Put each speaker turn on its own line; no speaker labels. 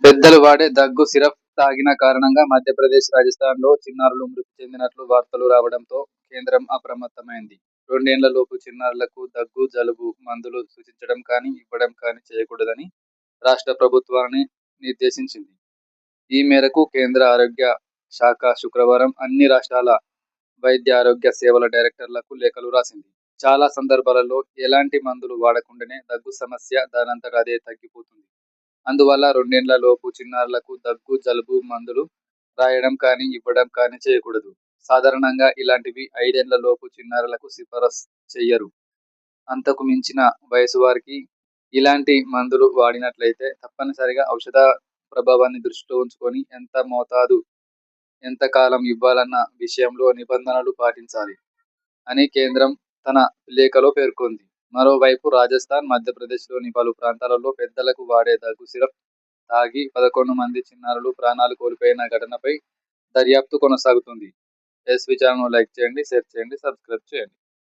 పెద్దలు వాడే దగ్గు సిరప్ తాగిన కారణంగా మధ్యప్రదేశ్, రాజస్థాన్‌లో చిన్నారులు మృతి చెందినట్లు వార్తలు రావడంతో కేంద్రం అప్రమత్తమైంది. 2 ఏండ్ల లోపు చిన్నారులకు దగ్గు, జలుబు మందులు సూచించడం కానీ, ఇవ్వడం కానీ చేయకూడదని రాష్ట్ర ప్రభుత్వాన్ని నిర్దేశించింది. ఈ మేరకు కేంద్ర ఆరోగ్య శాఖ శుక్రవారం అన్ని రాష్ట్రాల వైద్య ఆరోగ్య సేవల డైరెక్టర్లకు లేఖలు రాసింది. చాలా సందర్భాలలో ఎలాంటి మందులు వాడకుండానే దగ్గు సమస్య దానంతట అదే తగ్గిపోతుంది. అందువల్ల 2 ఏండ్ల లోపు చిన్నారులకు దగ్గు, జలుబు మందులు రాయడం కానీ, ఇవ్వడం కానీ చేయకూడదు. సాధారణంగా ఇలాంటివి 5 ఏండ్ల లోపు చిన్నారులకు సిఫారసు చెయ్యరు. అంతకు మించిన వయసు వారికి ఇలాంటి మందులు వాడినట్లయితే తప్పనిసరిగా ఔషధ ప్రభావాన్ని దృష్టిలో ఉంచుకొని ఎంత మోతాదు, ఎంత కాలం ఇవ్వాలన్న విషయంలో నిబంధనలు పాటించాలి అని కేంద్రం తన లేఖలో పేర్కొంది. మరోవైపు రాజస్థాన్, మధ్యప్రదేశ్‌లోని పలు ప్రాంతాలలో పెద్దలకు వాడే దగ్గు సిరప్ తాగి 11 మంది చిన్నారులు ప్రాణాలు కోల్పోయిన ఘటనపై దర్యాప్తు కొనసాగుతుంది. ఎస్‌వి ఛానల్‌ను లైక్ చేయండి, షేర్ చేయండి, సబ్స్క్రైబ్ చేయండి.